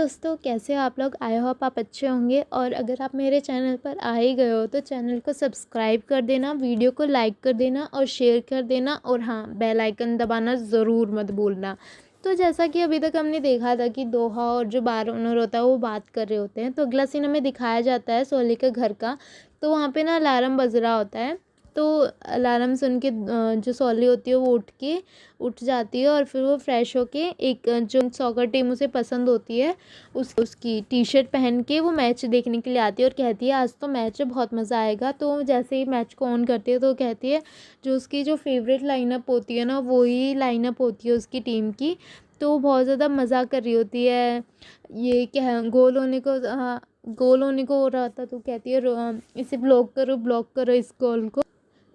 दोस्तों, कैसे हो आप लोग। आई होप आप अच्छे होंगे। और अगर आप मेरे चैनल पर आ ही गए हो तो चैनल को सब्सक्राइब कर देना, वीडियो को लाइक कर देना और शेयर कर देना। और हाँ, बेल आइकन दबाना ज़रूर मत भूलना। तो जैसा कि अभी तक हमने देखा था कि दोहा और जो बार ओनर होता है वो बात कर रहे होते हैं, तो अगला सीन हमें दिखाया जाता है सोली के घर का। तो वहाँ पे ना अलार्म बज रहा होता है। तो अलार्म सुन के जो सोली होती है वो उठ जाती है और फिर वो फ्रेश होके एक जो सॉकर टीम उसे पसंद होती है उसकी टी शर्ट पहन के वो मैच देखने के लिए आती है और कहती है आज तो मैच है, बहुत मज़ा आएगा। तो जैसे ही मैच को ऑन करती है तो कहती है जो उसकी जो फेवरेट लाइनअप होती है ना वही लाइनअप होती है उसकी टीम की। तो वो बहुत ज़्यादा मज़ा कर रही होती है। ये क्या गोल होने को, हाँ, गोल होने को हो रहा था तो कहती है इसे ब्लॉक करो इस गोल को।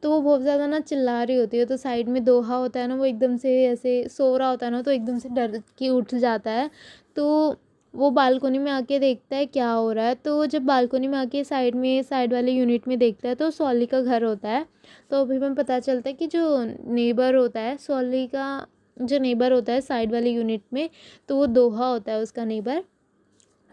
तो वो बहुत ज़्यादा ना चिल्ला रही होती है। तो साइड में दोहा होता है ना, वो एकदम से ऐसे सो रहा होता है ना, तो एकदम से डर के उठ जाता है। तो वो बालकोनी में आके देखता है क्या हो रहा है। तो जब बालकोनी में आके साइड वाले यूनिट में देखता है तो सॉली का घर होता है। तो अभी हमें पता चलता है कि जो नेबर होता है सॉली का, जो नेबर होता है साइड वाले यूनिट में, तो वो दोहा होता है उसका नेबर।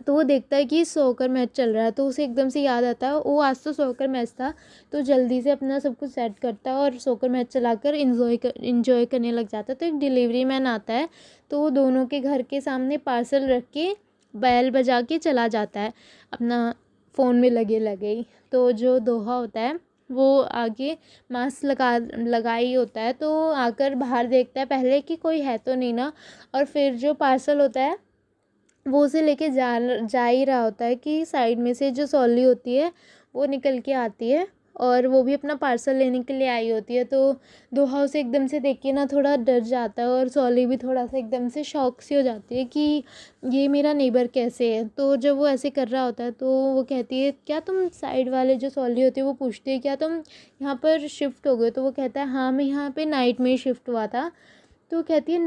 तो वो देखता है कि सॉकर मैच चल रहा है तो उसे एकदम से याद आता है वो आज तो सॉकर मैच था। तो जल्दी से अपना सब कुछ सेट करता है और सॉकर मैच चलाकर इंजॉय करने लग जाता है। तो एक डिलीवरी मैन आता है तो वो दोनों के घर के सामने पार्सल रख के बैल बजा के चला जाता है अपना फ़ोन में लगे लगे ही। तो जो दोहा होता है वो आगे मास्क लगाई होता है तो आकर बाहर देखता है पहले कि कोई है तो नहीं ना। और फिर जो पार्सल होता है वो उसे लेके जा ही रहा होता है कि साइड में से जो सॉली होती है वो निकल के आती है और वो भी अपना पार्सल लेने के लिए आई होती है। तो दोहा उसे एकदम से देख के ना थोड़ा डर जाता है और सॉली भी थोड़ा सा एकदम से शॉक सी हो जाती है कि ये मेरा नेबर कैसे है। तो जब वो ऐसे कर रहा होता है तो वो कहती है क्या तुम, साइड वाले जो सॉली होती है वो पूछती है क्या तुम यहाँ पर शिफ्ट हो गए। तो वो कहता है हाँ, मैं यहाँ पे नाइट में ही शिफ्ट हुआ था। तो वो कहती है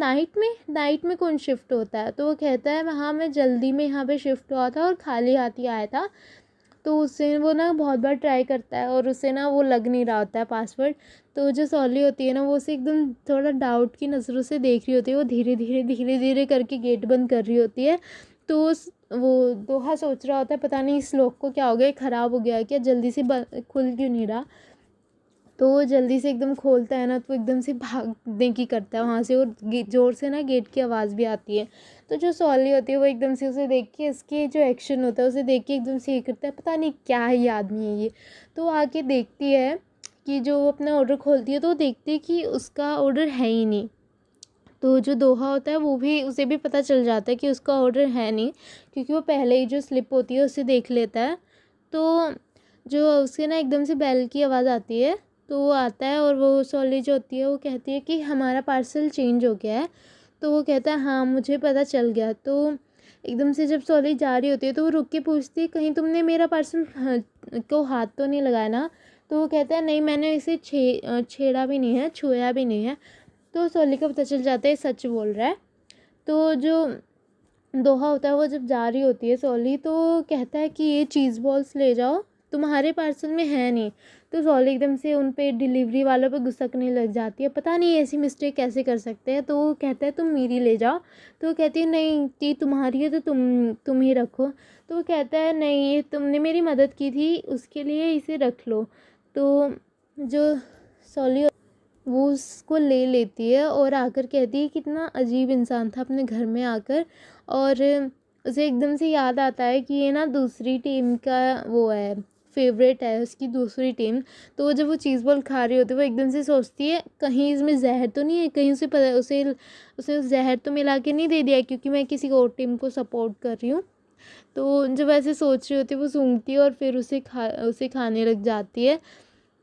नाइट में कौन शिफ्ट होता है। तो वो कहता है हाँ, मैं जल्दी में यहाँ पे शिफ्ट हुआ था और खाली हाथ ही आया था। तो उससे वो ना बहुत बार ट्राई करता है और उससे ना वो लग नहीं रहा होता है पासवर्ड। तो जो सॉली होती है ना वो उसे एकदम थोड़ा डाउट की नज़रों से देख रही होती है। वो धीरे धीरे करके गेट बंद कर रही होती है। तो वो दोहा सोच रहा होता है पता नहीं इस लॉक को क्या हो गया, ख़राब हो गया है क्या, जल्दी से खुल क्यों नहीं रहा। तो वो जल्दी से एकदम खोलता है ना तो एकदम से भागने की करता है वहाँ से और ज़ोर से ना गेट की आवाज़ भी आती है। तो जो सॉली होती है वो एकदम से उसे देख के, इसके जो एक्शन होता है उसे देख के एकदम से ये करता है पता नहीं क्या ही आदमी है ये। तो वो आके देखती है कि जो वो अपना ऑर्डर खोलती है तो वो देखती है कि उसका ऑर्डर है ही नहीं। तो जो दोहा होता है वो भी, उसे भी पता चल जाता है कि उसका ऑर्डर है नहीं, क्योंकि वो पहले ही जो स्लिप होती है उसे देख लेता है। तो जो उसके ना एकदम से बेल की आवाज़ आती है तो वो आता है और वो सॉली जो होती है वो कहती है कि हमारा पार्सल चेंज हो गया है। तो वो कहता है हाँ मुझे पता चल गया। तो एकदम से जब सॉली जा रही होती है तो वो रुक के पूछती है कहीं तुमने मेरा पार्सल को हाथ तो नहीं लगाया ना। तो वो कहता है नहीं, मैंने इसे छेड़ा भी नहीं है, छुआ भी नहीं है। तो सॉली को पता चल जाता है सच बोल रहा है। तो जो दोहा होता है वो जब जा रही होती है सॉली तो कहता है कि ये चीज़ बॉल्स ले जाओ, तुम्हारे पार्सल में है नहीं। तो सॉली एकदम से उन पे डिलीवरी वालों पे गुस्सकने लग जाती है, पता नहीं ऐसी मिस्टेक कैसे कर सकते हैं। तो वो कहता है तुम मेरी ले जाओ। तो वो कहती है नहीं, ये तुम्हारी है तो तुम ही रखो। तो वो कहता है नहीं, ये तुमने मेरी मदद की थी उसके लिए इसे रख लो। तो जो सॉली वो उसको ले लेती है और आकर कहती है कितना अजीब इंसान था अपने घर में आकर। और उसे एकदम से याद आता है कि ये ना दूसरी टीम का वो है, फेवरेट है उसकी दूसरी टीम। तो वो जब वो चीज़ बॉल खा रही होती है वो एकदम से सोचती है कहीं इसमें जहर तो नहीं है, कहीं उसे पता उसे जहर तो मिला के नहीं दे दिया क्योंकि मैं किसी और टीम को सपोर्ट कर रही हूँ। तो जब ऐसे सोच रही होती है वो सूंघती है और फिर उसे खाने लग जाती है।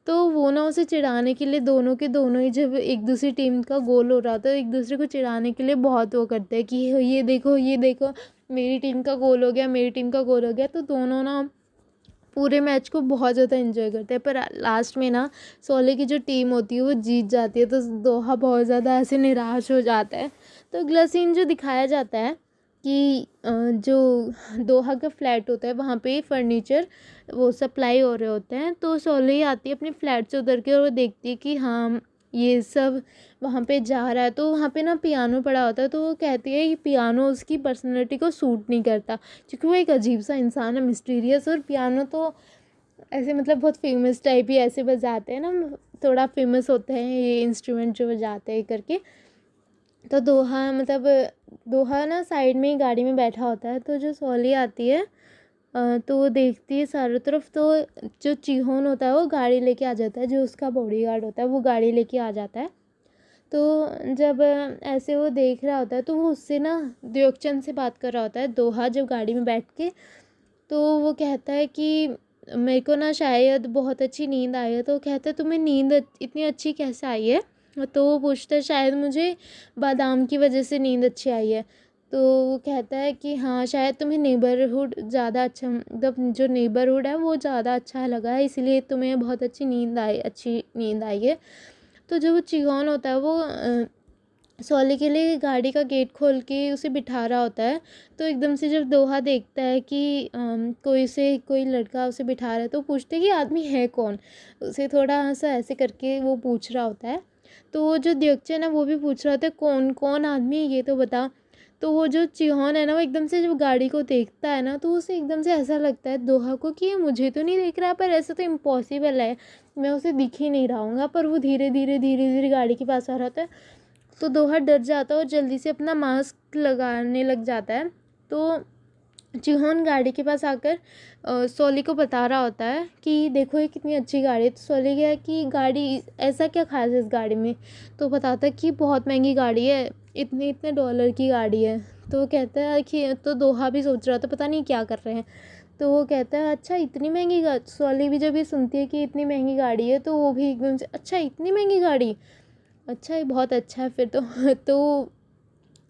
तो वो ना उसे चिढ़ाने के लिए दोनों के दोनों ही जब एक दूसरी टीम का गोल हो रहा था एक दूसरे को चिढ़ाने के लिए बहुत वो करते हैं कि ये देखो मेरी टीम का गोल हो गया, मेरी टीम का गोल हो गया। तो दोनों ना पूरे मैच को बहुत ज़्यादा एंजॉय करते हैं। पर लास्ट में ना सोले की जो टीम होती है वो जीत जाती है तो दोहा बहुत ज़्यादा ऐसे निराश हो जाता है। तो अगला सीन जो दिखाया जाता है कि जो दोहा का फ्लैट होता है वहाँ पे फर्नीचर वो सप्लाई हो रहे होते हैं। तो सोले आती है अपने फ्लैट से उतर के और वो देखती है कि हाँ ये सब वहाँ पे जा रहा है। तो वहाँ पे ना पियानो पड़ा होता है, तो वो कहती है कि पियानो उसकी पर्सनैलिटी को सूट नहीं करता, क्योंकि वो एक अजीब सा इंसान है, मिस्टीरियस। और पियानो तो ऐसे मतलब बहुत फेमस टाइप ही ऐसे बजाते हैं ना, थोड़ा फेमस होते हैं ये इंस्ट्रूमेंट जो बजाते हैं करके। तो दोहा मतलब दोहा ना साइड में ही गाड़ी में बैठा होता है। तो जो सॉली आती है तो वो देखती है चारों तरफ, तो जो चिहोन होता है वो गाड़ी लेके आ जाता है, जो उसका बॉडीगार्ड होता है वो गाड़ी लेके आ जाता है। तो जब ऐसे वो देख रहा होता है तो वो उससे ना द्योकचन से बात कर रहा होता है, दोहा जब गाड़ी में बैठ के। तो वो कहता है कि मेरे को ना शायद बहुत अच्छी नींद आई है। तो वो कहता है तुम्हें नींद इतनी अच्छी कैसे आई है? तो वो पूछता है शायद मुझे बादाम की वजह से नींद अच्छी आई है। तो वो कहता है कि हाँ शायद तुम्हें नेबरहुड ज़्यादा अच्छा, मतलब जो नेबरहुड है वो ज़्यादा अच्छा लगा है, इसलिए तुम्हें बहुत अच्छी नींद आई है। तो जो वो चिगॉन होता है वो सॉली के लिए गाड़ी का गेट खोल के उसे बिठा रहा होता है। तो एकदम से जब दोहा देखता है कि कोई लड़का उसे बिठा रहा है, तो पूछते हैं कि आदमी है कौन, उसे थोड़ा सा ऐसे करके वो पूछ रहा होता है। तो वो जो द्योकचन है वो भी पूछ रहा होता है कौन कौन आदमी है ये तो बता। तो वो जो चिहोन है ना वो एकदम से जब गाड़ी को देखता है ना, तो उसे एकदम से ऐसा लगता है दोहा को कि ये मुझे तो नहीं देख रहा, पर ऐसा तो इम्पॉसिबल है, मैं उसे दिख ही नहीं रहा हूँगा। पर वो धीरे धीरे धीरे धीरे गाड़ी के पास आ रहा होता है। तो दोहा डर जाता है और जल्दी से अपना मास्क लगाने लग जाता है। तो चिहोन गाड़ी के पास आकर सॉली को बता रहा होता है कि देखो ये कितनी अच्छी गाड़ी है। तो सॉली क्या है कि गाड़ी ऐसा क्या खास है इस गाड़ी में? तो बताता है कि बहुत महंगी गाड़ी है, इतने इतने डॉलर की गाड़ी है। तो वो कहता है कि तो दोहा भी सोच रहा था पता नहीं क्या कर रहे हैं। तो वो कहता है अच्छा इतनी महंगी गाड़ी। सॉली भी जब ये सुनती है कि इतनी महंगी गाड़ी है तो वो भी एकदम से अच्छा इतनी महंगी गाड़ी, अच्छा ये बहुत अच्छा है फिर तो तो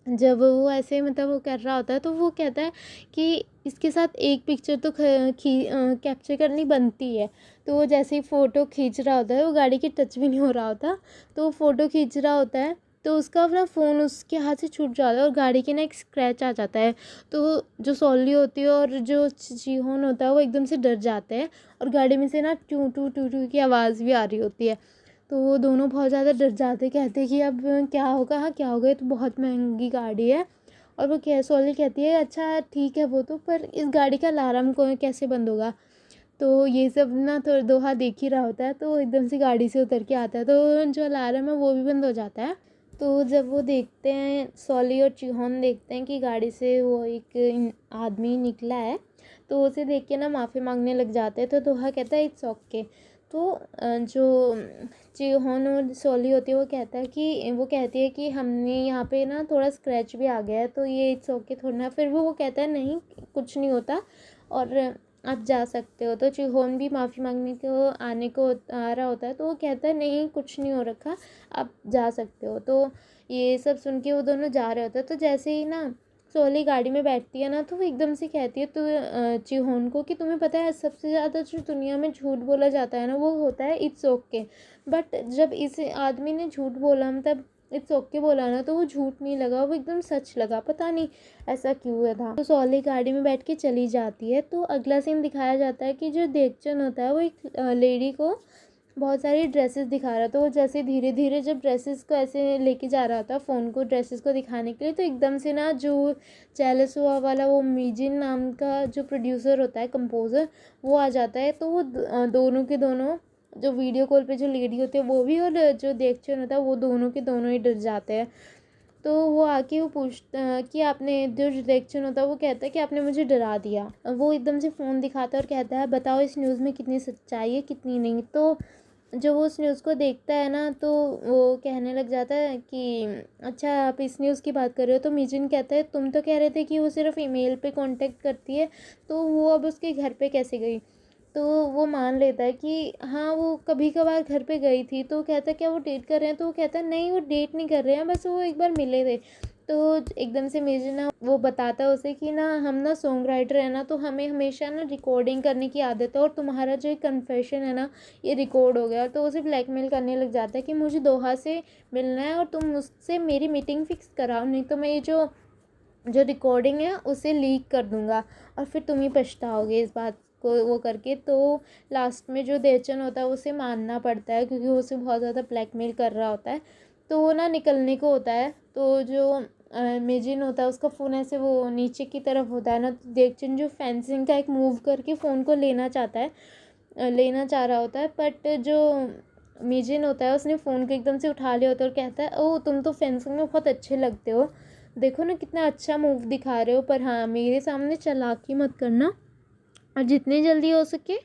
जब वो ऐसे मतलब वो कर रहा होता है तो वो कहता है कि इसके साथ एक पिक्चर तो कैप्चर करनी बनती है। तो वो जैसे ही फ़ोटो खींच रहा होता है, वो गाड़ी के टच भी नहीं हो रहा होता, तो वो फ़ोटो खींच रहा होता है। तो उसका अपना फ़ोन उसके हाथ से छूट जाता है और गाड़ी के ना एक स्क्रैच आ जाता है। तो जो सॉली होती है और जो चिहोन होता है वो एकदम से डर जाते हैं, और गाड़ी में से ना टू टू टू टू की आवाज़ भी आ रही होती है। तो वो दोनों बहुत ज़्यादा डर जाते, कहते कि अब क्या होगा, हाँ क्या होगा, ये तो बहुत महंगी गाड़ी है। और वो सॉली कहती है अच्छा ठीक है वो तो, पर इस गाड़ी का अलार्म को कैसे बंद होगा? तो ये सब ना तो दोहा देख ही रहा होता है, तो एकदम से गाड़ी से उतर के आता है, तो जो अलार्म है वो भी बंद हो जाता है। तो जब वो देखते हैं, सॉली और चिहोन देखते हैं कि गाड़ी से वो एक आदमी निकला है, तो उसे देख के ना माफ़ी मांगने लग जाते हैं। तो दोहा कहता है इट्स ओके। तो जो चिहोन और सॉली होती है वो कहती है कि हमने यहाँ पे ना थोड़ा स्क्रैच भी आ गया है, तो ये इट्स ओके थोड़ा ना। फिर वो कहता है नहीं कुछ नहीं होता और आप जा सकते हो। तो चिहोन भी माफ़ी मांगने को आ रहा होता है, तो वो कहता है नहीं कुछ नहीं हो रखा, आप जा सकते हो। तो ये सब सुन के वो दोनों जा रहे होते हैं। तो जैसे ही ना सॉली गाड़ी में बैठती है ना, तो वो एकदम से कहती है तो चिहोन को कि तुम्हें पता है सबसे ज़्यादा जो दुनिया में झूठ बोला जाता है ना वो होता है इट्स ओके। बट जब इस आदमी ने झूठ बोला मतलब इट्स ओके बोला ना, तो वो झूठ नहीं लगा, वो एकदम सच लगा, पता नहीं ऐसा क्यों हुआ था। तो सॉली गाड़ी में बैठ के चली जाती है। तो अगला सीन दिखाया जाता है कि जो देखचन होता है वो एक लेडी को बहुत सारी ड्रेसेस दिखा रहा था। तो जैसे धीरे धीरे जब ड्रेसेस को ऐसे लेके जा रहा था फ़ोन को ड्रेसेस को दिखाने के लिए, तो एकदम से ना जो जेलस हुआ वाला वो मीजिन नाम का जो प्रोड्यूसर होता है कंपोज़र, वो आ जाता है। तो वो दोनों के दोनों जो वीडियो कॉल पे जो लेडी होती है वो भी और जो देखचन होता है वो दोनों के दोनों ही डर जाते हैं। तो वो आके वो पूछता कि आपने जो रिएक्शन होता है वो कहता है कि आपने मुझे डरा दिया। वो एकदम से फ़ोन दिखाता है और कहता है बताओ इस न्यूज़ में कितनी सच्चाई है कितनी नहीं। तो जो वो उस न्यूज़ को देखता है ना, तो वो कहने लग जाता है कि अच्छा आप इस न्यूज़ की बात कर रहे हो। तो मिजिन कहता है तुम तो कह रहे थे कि वो सिर्फ ईमेल पे कांटेक्ट करती है, तो वो अब उसके घर पे कैसे गई? तो वो मान लेता है कि हाँ वो कभी कभार घर पे गई थी। तो कहता है क्या वो डेट कर रहे हैं? तो वो कहता है नहीं वो डेट नहीं कर रहे हैं, बस वो एक बार मिले थे। तो एकदम से मेजर ना वो बताता है उसे कि ना हम ना सॉन्ग राइटर है ना, तो हमें हमेशा ना रिकॉर्डिंग करने की आदत है, और तुम्हारा जो कन्फेशन है ना ये रिकॉर्ड हो गया। तो उसे ब्लैकमेल करने लग जाता है कि मुझे दोहा से मिलना है और तुम मुझसे मेरी मीटिंग फिक्स कराओ, नहीं तो मैं ये जो जो रिकॉर्डिंग है उसे लीक कर दूंगा और फिर तुम ही पछताओगे इस बात को वो करके, तो लास्ट में जो देवचंद होता है उसे मानना पड़ता है क्योंकि वो उसे बहुत ज़्यादा ब्लैकमेल कर रहा होता है। तो वो ना निकलने को होता है, तो जो मेजिन होता है उसका फ़ोन ऐसे वो नीचे की तरफ होता है ना, तो देवचंद जो फेंसिंग का एक मूव करके फ़ोन को लेना चाहता है, लेना चाह रहा होता है, बट जो मेजिन होता है उसने फ़ोन को एकदम से उठा लिया होता है और कहता है, ओह तुम तो फेंसिंग में बहुत अच्छे लगते हो, देखो ना कितना अच्छा मूव दिखा रहे हो, पर हाँ मेरे सामने चालाकी मत करना और जितनी जल्दी हो सके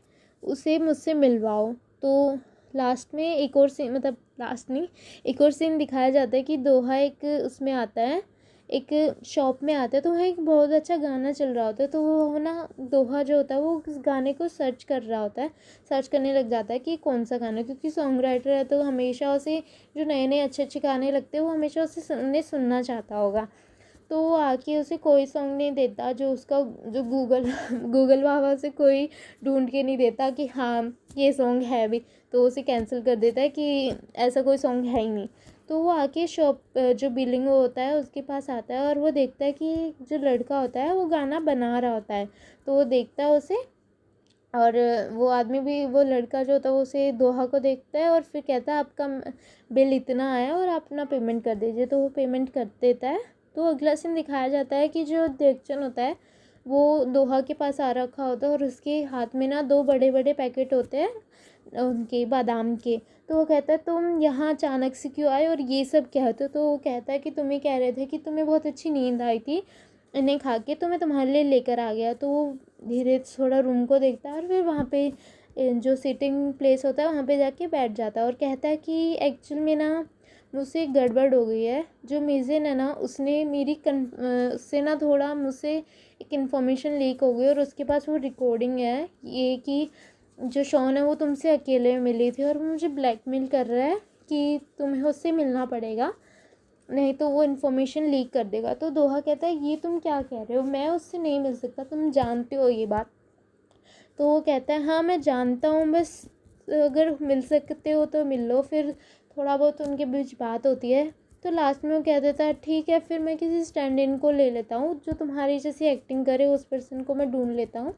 उसे मुझसे मिलवाओ। तो लास्ट में एक और सीन, मतलब लास्ट नहीं, एक और सीन दिखाया जाता है कि दोहा एक उसमें आता है, एक शॉप में आता है, तो वहाँ एक बहुत अच्छा गाना चल रहा होता है, तो वो ना दोहा जो होता है वो उस गाने को सर्च कर रहा होता है, सर्च करने लग जाता है कि कौन सा गाना, क्योंकि सॉन्ग राइटर है तो हमेशा उसे जो नए नए अच्छे अच्छे गाने लगते हैं वो हमेशा उसे सुनना चाहता होगा। तो वो आके उसे कोई सॉन्ग नहीं देता जो उसका, जो गूगल गूगल बाबा से कोई ढूंढ के नहीं देता कि हाँ ये सॉन्ग है भी, तो उसे कैंसिल कर देता है कि ऐसा कोई सॉन्ग है ही नहीं। तो वो आके शॉप जो बिलिंग होता है उसके पास आता है और वो देखता है कि जो लड़का होता है वो गाना बना रहा होता है, तो वो देखता है उसे, और वो आदमी भी, वो लड़का जो होता है वो उसे दोहा को देखता है और फिर कहता है आपका बिल इतना आया और आप अपना पेमेंट कर दीजिए, तो वो पेमेंट कर देता है। तो अगला सीन दिखाया जाता है कि जो देवचंद होता है वो दोहा के पास आ रखा होता है और उसके हाथ में ना 2 बड़े बड़े पैकेट होते हैं उनके बादाम के। तो वो कहता है तुम यहाँ अचानक से क्यों आए और ये सब क्या है, तो वो कहता है कि तुम ही कह रहे थे कि तुम्हें बहुत अच्छी नींद आई थी इन्हें खा के, तो मैं तुम्हारे लिए लेकर आ गया। तो वो धीरे थोड़ा रूम को देखता है और फिर वहाँ पे जो सिटिंग प्लेस होता है वहाँ पे जाके बैठ जाता है और कहता है कि एक्चुअल में ना मुझसे एक गड़बड़ हो गई है, जो मेज़न है ना उसने मेरी उससे ना थोड़ा मुझसे एक इन्फॉर्मेशन लीक हो गई और उसके पास वो रिकॉर्डिंग है ये कि जो शॉन है वो तुमसे अकेले में मिली थी और वो मुझे ब्लैकमेल कर रहा है कि तुम्हें उससे मिलना पड़ेगा, नहीं तो वो इन्फॉर्मेशन लीक कर देगा। तो दोहा कहता है ये तुम क्या कह रहे हो, मैं उससे नहीं मिल सकता, तुम जानते हो ये बात। तो वो कहता है हाँ मैं जानता हूँ, बस अगर मिल सकते हो तो मिल लो। फिर थोड़ा बहुत उनके बीच बात होती है, तो लास्ट में वो कह देता है ठीक है फिर मैं किसी स्टैंड इन को ले लेता हूँ जो तुम्हारी जैसी एक्टिंग करे, उस पर्सन को मैं ढूंढ लेता हूँ।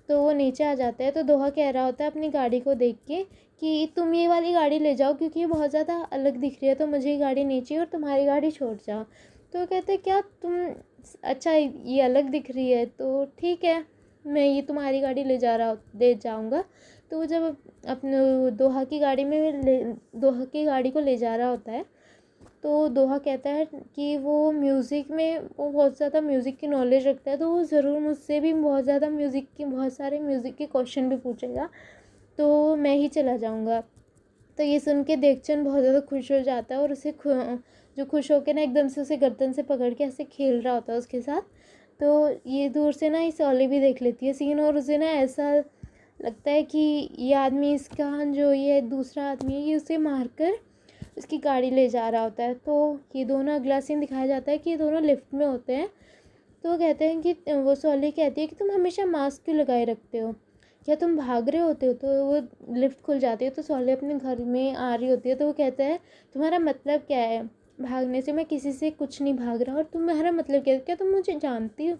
तो वो नीचे आ जाता है, तो दोहा कह रहा होता है अपनी गाड़ी को देख के कि तुम ये वाली गाड़ी ले जाओ क्योंकि ये बहुत ज़्यादा अलग दिख रही है, तो मुझे ये गाड़ी नहीं चाहिए और तुम्हारी गाड़ी छोड़ जाओ। तो वो कहते हैं क्या तुम, अच्छा ये अलग दिख रही है तो ठीक है मैं ये तुम्हारी गाड़ी ले जाऊंगा। तो वो जब अपने दोहा की गाड़ी में दोहा की गाड़ी को ले जा रहा होता है, तो दोहा कहता है कि वो म्यूज़िक में वो बहुत ज़्यादा म्यूज़िक की नॉलेज रखता है, तो वो ज़रूर मुझसे भी बहुत ज़्यादा म्यूज़िक के बहुत सारे म्यूज़िक के क्वेश्चन भी पूछेगा, तो मैं ही चला जाऊँगा। तो ये सुन के देवचंद बहुत ज़्यादा खुश हो जाता है और उसे जो खुश होकर ना एकदम से उसे गर्दन से पकड़ के ऐसे खेल रहा होता है उसके साथ। तो ये दूर से ना इस ओली भी देख लेती है सीन और उसे ना ऐसा लगता है कि ये आदमी, इसका जो ये दूसरा आदमी है ये उसे मारकर उसकी गाड़ी ले जा रहा होता है। तो ये दोनों, अगला सीन दिखाया जाता है कि ये दोनों लिफ्ट में होते हैं। तो वो कहते हैं कि वो सॉली कहती है कि तुम हमेशा मास्क क्यों लगाए रखते हो, क्या तुम भाग रहे होते हो। तो वो लिफ्ट खुल जाती है, तो सॉली अपने घर में आ रही होती है, तो वो कहता है तुम्हारा मतलब क्या है भागने से, मैं किसी से कुछ नहीं भाग रहा, और तुम्हारा मतलब क्या है, क्या तुम मुझे जानती हो।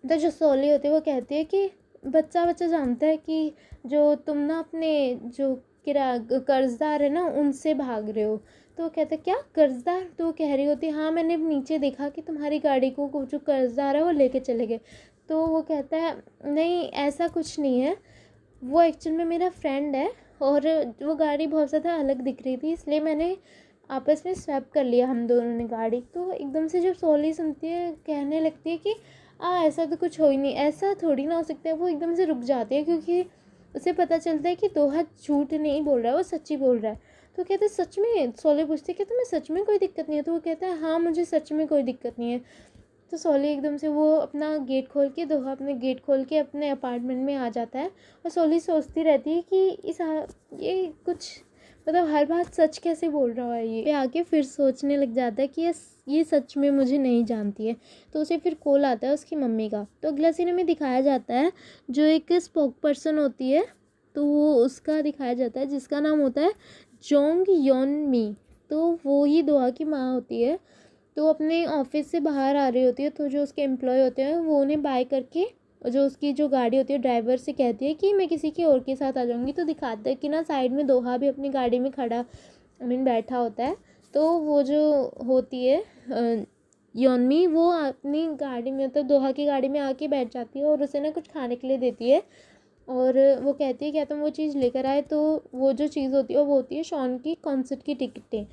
तो जो सॉली होती है वो कहती है कि बच्चा बच्चा जानता है कि जो तुम ना अपने जो कर्जदार है ना उनसे भाग रहे हो। तो वो कहते क्या कर्जदार, तो वो कह रही होती हाँ मैंने नीचे देखा कि तुम्हारी गाड़ी को जो कर्जदार है वो लेके चले गए। तो वो कहता है नहीं ऐसा कुछ नहीं है, वो एक्चुअल में मेरा फ्रेंड है और वो गाड़ी बहुत ज़्यादा अलग दिख रही थी इसलिए मैंने आपस में स्वैप कर लिया हम दोनों ने गाड़ी। तो एकदम से जब सोली सुनती है कहने लगती है कि ऐसा तो कुछ हो ही नहीं, ऐसा थोड़ी ना हो सकता है। वो एकदम से रुक जाती है क्योंकि उसे पता चलता है कि दोहा झूठ नहीं बोल रहा है, वो सच्ची बोल रहा है। तो कहते हैं सच में, सोली पूछती है कि तुम्हें सच में कोई दिक्कत नहीं है। तो वो कहता है हाँ मुझे सच में कोई दिक्कत नहीं है। तो सोली एकदम से वो अपना गेट खोल के, दोहा अपने गेट खोल के अपने अपार्टमेंट में आ जाता है और सोली सोचती रहती है कि ये कुछ मतलब हर बात सच कैसे बोल रहा है ये। आके फिर सोचने लग जाता है कि ये सच में मुझे नहीं जानती है। तो उसे फिर कॉल आता है उसकी मम्मी का। तो अगला सीन में दिखाया जाता है जो एक स्पोक पर्सन होती है, तो वो उसका दिखाया जाता है जिसका नाम होता है जोंग योन मी। तो वो ही दोहा की माँ होती है। तो अपने ऑफिस से बाहर आ रही होती है, तो जो उसके एम्प्लॉय होते हैं वो उन्हें बाय करके जो उसकी जो गाड़ी होती है ड्राइवर से कहती है कि मैं किसी के और के साथ आ जाऊँगी। तो दिखाता है कि ना साइड में दोहा भी अपनी गाड़ी में खड़ा बैठा होता है। तो वो जो होती है योनमी, वो अपनी गाड़ी में मतलब दोहा की गाड़ी में आके बैठ जाती है और उसे ना कुछ खाने के लिए देती है। और वो कहती है क्या तुम वो चीज़ लेकर आए। तो वो जो चीज़ होती है वो होती है शॉन की कॉन्सर्ट की टिकटें,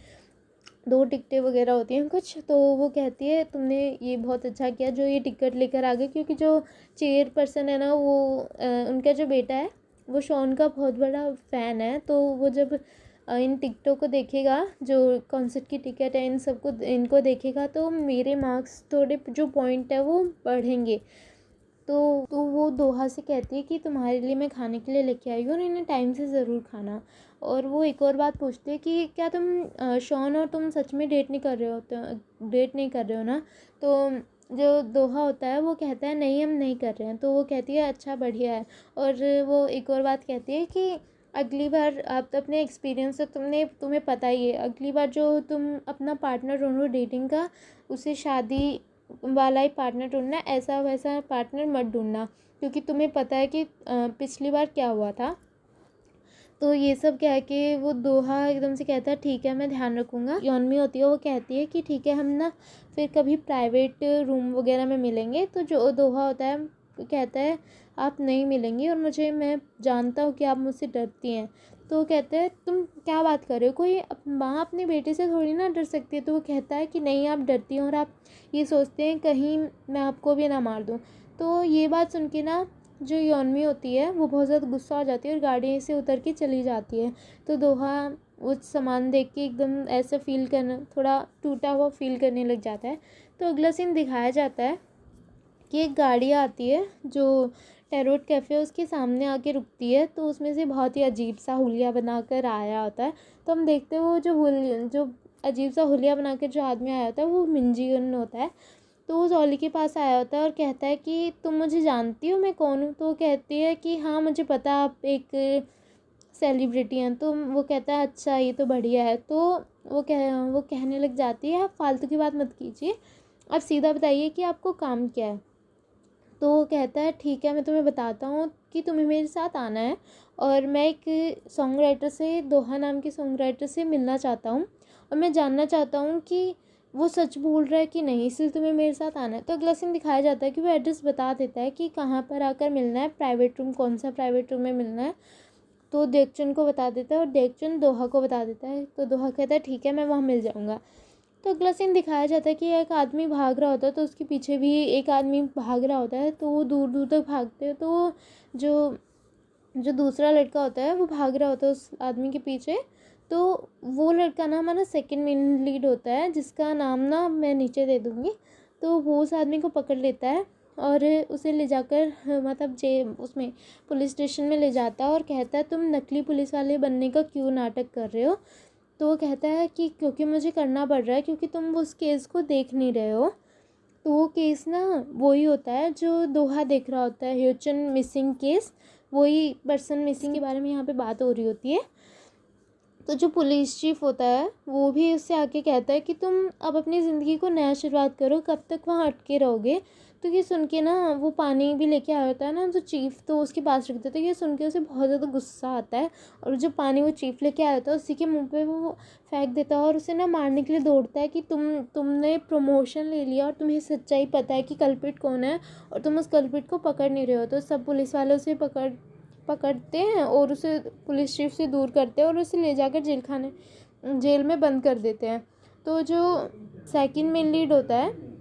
2 टिकटें वगैरह होती हैं कुछ। तो वो कहती है तुमने ये बहुत अच्छा किया जो ये टिकट लेकर आ गए, क्योंकि जो चेयर पर्सन है ना वो उनका जो बेटा है वो शॉन का बहुत बड़ा फ़ैन है। तो वो जब इन टिकटों को देखेगा, जो कॉन्सर्ट की टिकट है, इन सबको इनको देखेगा तो मेरे मार्क्स थोड़े जो पॉइंट है वो बढ़ेंगे। तो वो दोहा से कहती है कि तुम्हारे लिए मैं खाने के लिए लेके आई हूँ और इन्हें टाइम से ज़रूर खाना। और वो एक और बात पूछती है कि क्या तुम शॉन और तुम सच में डेट नहीं कर रहे हो, तो डेट नहीं कर रहे हो ना। तो जो दोहा होता है वो कहता है नहीं हम नहीं कर रहे हैं। तो वो कहती है अच्छा बढ़िया है। और वो एक और बात कहती है कि अगली बार आप तो अपने एक्सपीरियंस से तुम्हें पता ही है, अगली बार जो तुम अपना पार्टनर ढूंढो डेटिंग का, उसे शादी वाला ही पार्टनर ढूंढना, ऐसा वैसा पार्टनर मत ढूंढना, क्योंकि तुम्हें पता है कि पिछली बार क्या हुआ था। तो ये सब कह के वो दोहा एकदम से कहता है ठीक है मैं ध्यान रखूँगा। यौनमी होती है वो कहती है कि ठीक है हम ना फिर कभी प्राइवेट रूम वगैरह में मिलेंगे। तो जो दोहा होता है कहता है आप नहीं मिलेंगी और मैं जानता हूँ कि आप मुझसे डरती हैं। तो कहते हैं तुम क्या बात कर रहे हो, कोई माँ अपने बेटे से थोड़ी ना डर सकती है। तो वो कहता है कि नहीं आप डरती हैं और आप ये सोचते हैं कहीं मैं आपको भी ना मार दूँ। तो ये बात सुन के ना जो यौनमी होती है वो बहुत ज़्यादा गुस्सा हो जाती है और गाड़ी से उतर के चली जाती है। तो दोहा उस सामान देख के एकदम ऐसा फील करना, थोड़ा टूटा हुआ फील करने लग जाता है। तो अगला सीन दिखाया जाता है कि एक गाड़ी आती है जो टैरोट कैफ़े उसके सामने आके रुकती है। तो उसमें से बहुत ही अजीब सा हुलिया बनाकर आया होता है। तो हम देखते हैं वो जो अजीब सा हुलिया बनाकर जो आदमी आया होता है वो मिंजीगन होता है। तो वो जॉली के पास आया होता है और कहता है कि तुम मुझे जानती हो मैं कौन हूँ। तो वो कहती है कि हाँ मुझे पता आप एक सेलिब्रिटी हैं। तो वो कहता है अच्छा ये तो बढ़िया है। तो वो कहने लग जाती है आप फालतू की बात मत कीजिए, आप सीधा बताइए कि आपको काम क्या है। तो वो कहता है ठीक है मैं तुम्हें बताता हूँ कि तुम्हें मेरे साथ आना है और मैं एक सॉन्ग राइटर से, दोहा नाम के सॉन्ग राइटर से मिलना चाहता हूँ और मैं जानना चाहता हूँ कि वो सच बोल रहा है कि नहीं, इसलिए तुम्हें मेरे साथ आना है। तो अगला सीन दिखाया जाता है कि वो एड्रेस बता देता है कि कहाँ पर आकर मिलना है, प्राइवेट रूम, कौन सा प्राइवेट रूम में मिलना है। तो देवचंद को बता देता है और देवचंद दोहा को बता देता है। तो दोहा कहता है ठीक है मैं वहाँ मिल जाऊँगा। तो अगला सीन दिखाया जाता है कि एक आदमी भाग रहा होता है तो उसके पीछे भी एक आदमी भाग रहा होता है। तो वो दूर दूर तक भागते हैं। तो जो जो दूसरा लड़का होता है वो भाग रहा होता है उस आदमी के पीछे। तो वो लड़का ना हमारा सेकंड मेन लीड होता है, जिसका नाम ना मैं नीचे दे दूँगी। तो वो उस आदमी को पकड़ लेता है और उसे ले जाकर मतलब उसमें पुलिस स्टेशन में ले जाता है और कहता है तुम नकली पुलिस वाले बनने का क्यों नाटक कर रहे हो। तो वो कहता है कि क्योंकि मुझे करना पड़ रहा है, क्योंकि तुम उस केस को देख नहीं रहे हो। तो वो केस ना वही होता है जो दोहा देख रहा होता है, ह्योचन मिसिंग केस, वही पर्सन मिसिंग के बारे में यहाँ पे बात हो रही होती है। तो जो पुलिस चीफ होता है वो भी उससे आके कहता है कि तुम अब अपनी ज़िंदगी को नया शुरुआत करो, कब तक वहाँ अटके रहोगे। तो ये सुन के ना वो पानी भी लेके आया होता है ना जो चीफ, तो उसके पास रख देता है। ये सुन के उसे बहुत ज़्यादा गुस्सा आता है और जो पानी वो चीफ लेके आया होता है उसी के मुंह पे वो फेंक देता है और उसे ना मारने के लिए दौड़ता है कि तुमने प्रमोशन ले लिया और तुम्हें सच्चाई पता है कि कल्प्रिट कौन है और तुम उस कल्प्रिट को पकड़ नहीं रहे हो। तो सब पुलिस वाले उसे पकड़ते हैं और उसे पुलिस चीफ से दूर करते हैं और उसे ले जाकर जेल में बंद कर देते हैं। तो जो सेकंड मेन लीड होता है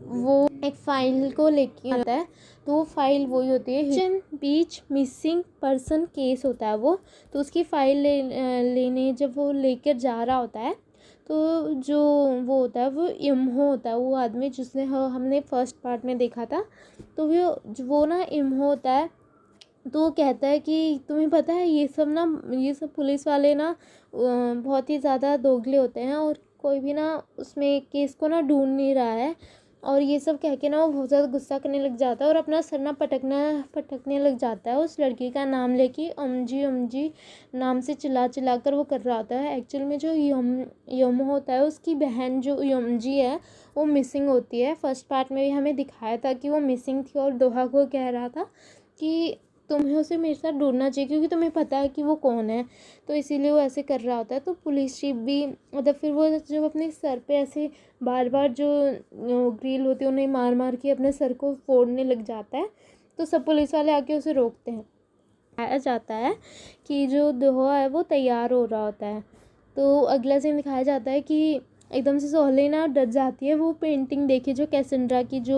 वो एक फाइल को लेके आता है। तो वो फाइल वही होती है ह्यूचन बीच मिसिंग पर्सन केस होता है वो। तो उसकी फाइल लेने जब वो लेकर जा रहा होता है तो जो वो होता है वो इम्हो होता है, वो आदमी जिसने हमने फर्स्ट पार्ट में देखा था। तो वो ना इम्हो होता है। तो वो कहता है कि तुम्हें पता है ये सब पुलिस वाले ना बहुत ही ज़्यादा दोगले होते हैं और कोई भी ना उसमें केस को ना ढूंढ नहीं रहा है। और ये सब कह के ना वो बहुत ज़्यादा गुस्सा करने लग जाता है और अपना सर ना पटकने लग जाता है। उस लड़की का नाम लेके अमजी नाम से चिल्ला कर वो कर रहा होता है। एक्चुअल में जो यम होता है उसकी बहन जो यमजी है वो मिसिंग होती है। फर्स्ट पार्ट में भी हमें दिखाया था कि वो मिसिंग थी और दोहा को कह रहा था कि तुम्हें उसे मेरे साथ ढूंढना चाहिए क्योंकि तुम्हें पता है कि वो कौन है, तो इसीलिए वो ऐसे कर रहा होता है। तो पुलिस चीफ भी मतलब फिर वो जब अपने सर पे ऐसे बार बार जो ग्रिल होती है उन्हें मार मार के अपने सर को फोड़ने लग जाता है, तो सब पुलिस वाले आके उसे रोकते हैं। दिखाया जाता है कि जो दोहा है वो तैयार हो रहा होता है। तो अगला सीन दिखाया जाता है कि एकदम से सोहली ना डर जाती है, वो पेंटिंग देखी जो कैसेंड्रा की जो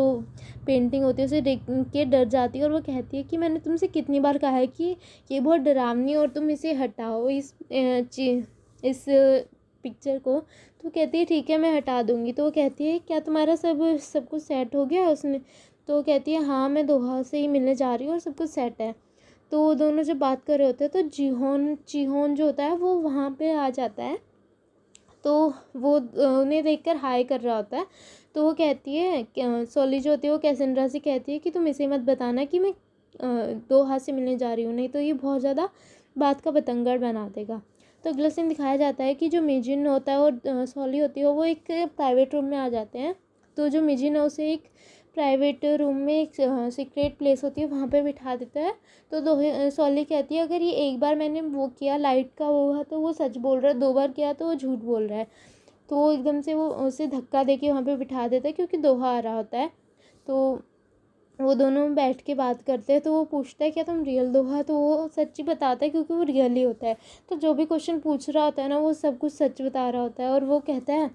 पेंटिंग होती है उसे देख के डर जाती है और वो कहती है कि मैंने तुमसे कितनी बार कहा है कि ये बहुत डरावनी है और तुम इसे हटाओ इस पिक्चर को। तो कहती है ठीक है मैं हटा दूँगी। तो वो कहती है क्या तुम्हारा सब कुछ सेट हो गया उसने? तो वो कहती है हाँ मैं दोहा से ही मिलने जा रही हूँ और सब कुछ सेट है। तो वो दोनों जब बात कर रहे होते हैं तो चीहोन जो होता है वो वहाँ पे आ जाता है, तो वो उन्हें देखकर हाय कर रहा होता है। तो वो कहती है सोली जो होती है वो कैसेंड्रा से कहती है कि तुम इसे मत बताना कि मैं दोहा से मिलने जा रही हूँ, नहीं तो ये बहुत ज़्यादा बात का बतंगड़ बना देगा। तो अगला सीन दिखाया जाता है कि जो मिजिन होता है और सोली होती है वो एक प्राइवेट रूम में आ जाते हैं। तो जो मिजिन है उसे एक प्राइवेट रूम में एक सीक्रेट प्लेस होती है वहाँ पे बिठा देता है। तो सोली कहती है अगर ये एक बार मैंने वो किया लाइट का वो हुआ तो वो सच बोल रहा है, 2 बार किया तो वो झूठ बोल रहा है। तो वो एकदम से वो उसे धक्का देके वहाँ पे बिठा देता है क्योंकि दोहा आ रहा होता है। तो वो दोनों बैठ के बात करते हैं। तो वो पूछता है क्या तुम रियल दोहा? तो वो सच्ची बताता है क्योंकि वो रियल ही होता है। तो जो भी क्वेश्चन पूछ रहा होता है ना वो सब कुछ सच बता रहा होता है। और वो कहता है,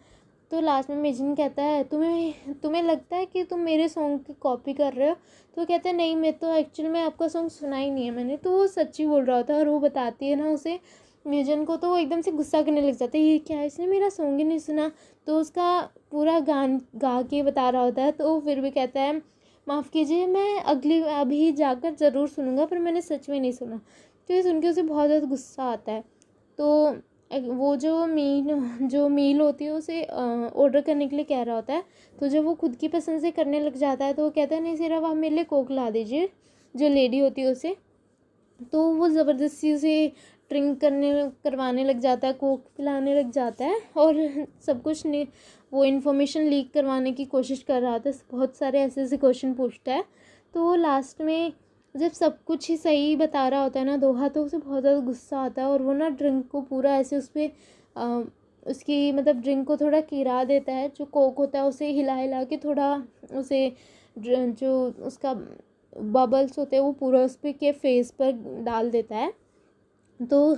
तो लास्ट में मिजिन कहता है तुम्हें लगता है कि तुम मेरे सॉन्ग की कॉपी कर रहे हो? तो वो कहता है नहीं मैं तो एक्चुअली में आपका सॉन्ग सुना ही नहीं है मैंने। तो वो सच्ची बोल रहा होता है और वो बताती है ना उसे मिजन को, तो वो एकदम से गुस्सा करने लग जाता है ये क्या इसने मेरा सॉन्ग ही नहीं सुना। तो उसका पूरा गान गा के बता रहा होता है। तो वो फिर भी कहता है माफ़ कीजिए मैं अभी जाकर ज़रूर सुनूंगा पर मैंने सच में नहीं सुना। तो ये सुन के उसे बहुत ज़्यादा गुस्सा आता है। तो वो जो मील होती है उसे ऑर्डर करने के लिए कह रहा होता है। तो जब वो खुद की पसंद से करने लग जाता है तो वो कहता है नहीं सिर्फ आप मेरे लिए कोक ला दीजिए, जो लेडी होती है उसे। तो वो ज़बरदस्ती उसे ड्रिंक करवाने लग जाता है, कोक पिलाने लग जाता है और सब कुछ ने वो इन्फॉर्मेशन लीक करवाने की कोशिश कर रहा था। बहुत सारे ऐसे ऐसे क्वेश्चन पूछता है। तो लास्ट में जब सब कुछ ही सही बता रहा होता है ना दोहा, तो उसे बहुत ज़्यादा गुस्सा आता है और वो ना ड्रिंक को पूरा ऐसे उस पर उसकी मतलब ड्रिंक को थोड़ा गिरा देता है। जो कोक होता है उसे हिला हिला के थोड़ा उसे जो उसका बबल्स होते हैं वो पूरा उस पर के फेस पर डाल देता है। तो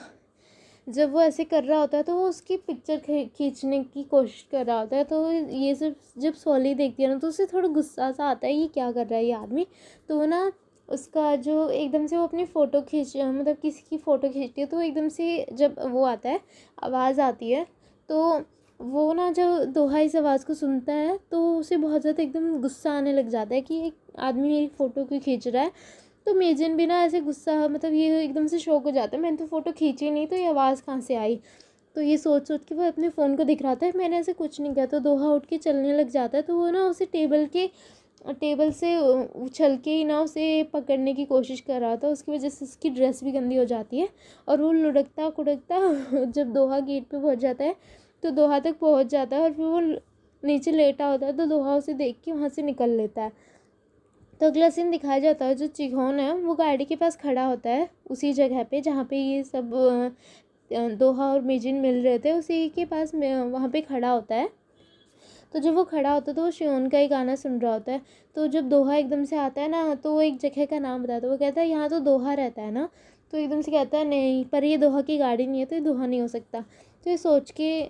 जब वो ऐसे कर रहा होता है तो वो उसकी पिक्चर खींचने की कोशिश कर रहा होता है। तो ये सब जब सोली देखती है ना तो उसे थोड़ा गुस्सा सा आता है ये क्या कर रहा है ये आदमी। तो वो ना उसका जो एकदम से वो अपनी फ़ोटो मतलब किसी की फ़ोटो खींचती है तो एकदम से जब वो आता है आवाज़ आती है, तो वो ना जब दोहा इस आवाज़ को सुनता है तो उसे बहुत ज़्यादा एकदम गुस्सा आने लग जाता है कि एक आदमी मेरी फ़ोटो क्यों खींच रहा है। तो मेजन भी ना ऐसे गुस्सा मतलब ये एकदम से शॉक हो जाता है, मैंने तो फ़ोटो खींची नहीं तो ये आवाज़ कहाँ से आई। तो ये सोच सोच के वो अपने फ़ोन को दिखलाता है मैंने ऐसे कुछ नहीं किया। तो दोहा उठ के चलने लग जाता है। तो वो ना उसे टेबल से उछल के ही ना उसे पकड़ने की कोशिश कर रहा था। उसकी वजह से उसकी ड्रेस भी गंदी हो जाती है और वो लुढ़कता कुढ़कता जब दोहा गेट पे पहुंच जाता है तो दोहा तक पहुंच जाता है और फिर वो नीचे लेटा होता है। तो दोहा उसे देख के वहाँ से निकल लेता है। तो अगला सीन दिखाया जाता है जो चिहोन है वो गाड़ी के पास खड़ा होता है उसी जगह पे जहाँ पे ये सब दोहा और मिजिन मिल रहे थे, उसी के पास वहाँ पे खड़ा होता है। तो जब वो खड़ा होता है तो वो शियोन का ही गाना सुन रहा होता है। तो जब दोहा एकदम से आता है ना तो वो एक जगह का नाम बताता है। वो कहता है यहाँ तो दोहा रहता है ना। तो एकदम से कहता है नहीं पर ये दोहा की गाड़ी नहीं है तो ये दोहा नहीं हो सकता। तो ये सोच के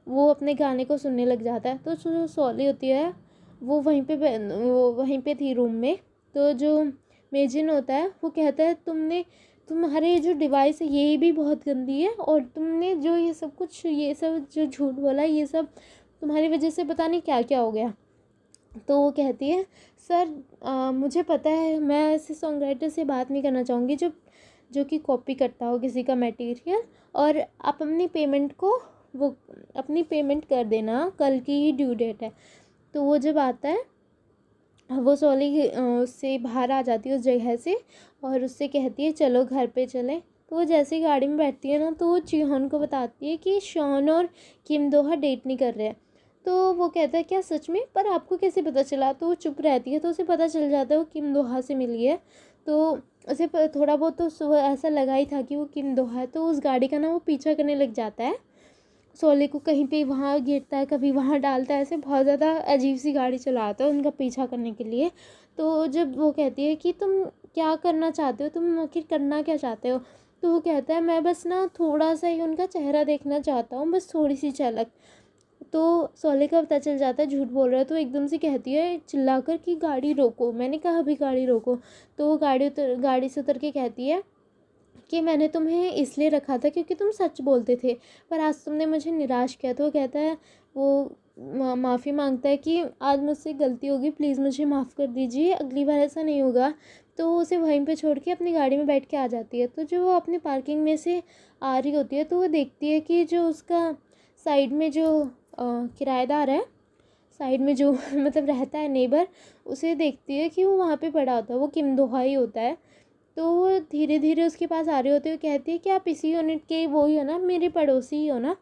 वो अपने गाने को सुनने लग जाता है। तो जो सोली होती है वो वहीं पे थी रूम में। तो जो मेजिन होता है वो कहता है तुम्हारे जो डिवाइस है ये भी बहुत गंदी है और तुमने जो ये सब जो झूठ बोला ये सब तुम्हारी वजह से पता नहीं क्या क्या हो गया। तो वो कहती है सर मुझे पता है मैं ऐसे सॉन्ग राइटर से बात नहीं करना चाहूँगी जो कि कॉपी करता हो किसी का मटेरियल, और आप अपनी पेमेंट कर देना, कल की ही ड्यू डेट है। तो वो जब आता है वो सोली उससे बाहर आ जाती है उस जगह से और उससे कहती है चलो घर पे चलें। तो वो जैसे ही गाड़ी में बैठती है ना तो वो चिहोन को बताती है कि शॉन और किम दोहा डेट नहीं कर रहे हैं। तो वो कहता है क्या सच में, पर आपको कैसे पता चला? तो वो चुप रहती है, तो उसे पता चल जाता है वो किम दोहा से मिली है। तो उसे थोड़ा बहुत तो ऐसा लगा ही था कि वो किम दोहा है, तो उस गाड़ी का ना वो पीछा करने लग जाता है। शोले को कहीं पे वहाँ गिरता है, कभी वहाँ डालता है, ऐसे बहुत ज़्यादा अजीब सी गाड़ी चलाता है उनका पीछा करने के लिए। तो जब वो कहती है कि तुम क्या करना चाहते हो, तुम आखिर करना क्या चाहते हो? तो वो कहता है मैं बस ना थोड़ा सा ही उनका चेहरा देखना चाहता हूँ, बस थोड़ी सी झलक। तो शोले का पता चल जाता है झूठ बोल रहा है, तो एकदम से कहती है चिल्लाकर कि गाड़ी रोको। मैंने कहा अभी गाड़ी रोको। तो वो गाड़ी से उतर के कहती है कि मैंने तुम्हें इसलिए रखा था क्योंकि तुम सच बोलते थे, पर आज तुमने मुझे निराश किया। तो वो कहता है, वो माफ़ी मांगता है कि आज मुझसे गलती होगी, प्लीज़ मुझे माफ़ कर दीजिए, अगली बार ऐसा नहीं होगा। तो वो उसे वहीं पे छोड़ के अपनी गाड़ी में बैठ के आ जाती है। तो जो वो अपनी पार्किंग में से आ रही होती है, तो वो देखती है कि जो उसका साइड में जो किराएदार है, साइड में जो मतलब रहता है नेबर, उसे देखती है कि वो वहाँ पे पड़ा होता है, वो किम दोहा ही होता है। तो वो धीरे धीरे उसके पास आ रहे होते हुए कहती है कि आप इसी यूनिट के वो ही हो ना, मेरे पड़ोसी ही हो ना?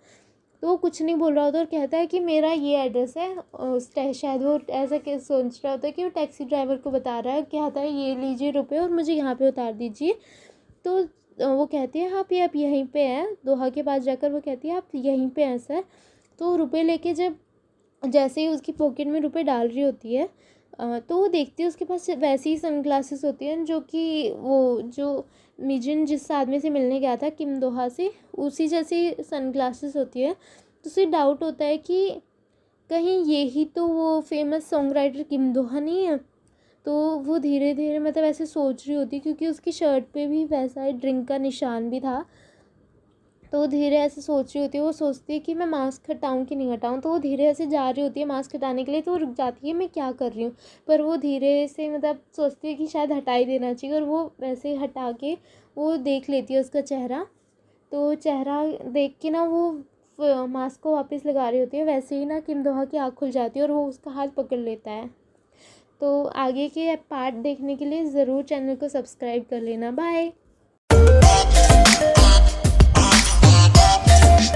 तो वो कुछ नहीं बोल रहा होता और कहता है कि मेरा ये एड्रेस है। शायद वो ऐसा सोच रहा होता है कि वो टैक्सी ड्राइवर को बता रहा है, कहता है ये लीजिए रुपए और मुझे यहाँ पे उतार दीजिए। तो वो कहती है हाँ भी आप यहीं पे हैं। दोहा के पास जाकर वो कहती है आप यहीं पे हैं सर। तो रुपए लेके जब जैसे ही उसकी पॉकेट में रुपए डाल रही होती है, तो वो देखती है उसके पास वैसी ही सनग्लासेस होती हैं जो कि वो जो मिजिन जिस आदमी से मिलने गया था किम दोहा से, उसी जैसी सनग्लासेस होती है। तो उसे डाउट होता है कि कहीं ये ही तो वो फेमस सॉन्ग राइटर किम दोहा नहीं है। तो वो धीरे धीरे मतलब ऐसे सोच रही होती, क्योंकि उसकी शर्ट पे भी वैसा ही ड्रिंक का निशान भी था। तो वो धीरे ऐसे सोच रही होती है, वो सोचती है कि मैं मास्क हटाऊं कि नहीं हटाऊं। तो वो धीरे ऐसे जा रही होती है मास्क हटाने के लिए, तो वो रुक जाती है मैं क्या कर रही हूँ। पर वो धीरे से मतलब सोचती है कि शायद हटा ही देना चाहिए, और वो वैसे हटा के वो देख लेती है उसका चेहरा। तो चेहरा देख के ना वो मास्क को वापस लगा रही होती है, वैसे ही ना किम दोहा की आँख खुल जाती है और वो उसका हाथ पकड़ लेता है। तो आगे के पार्ट देखने के लिए ज़रूर चैनल को सब्सक्राइब कर लेना। बाय।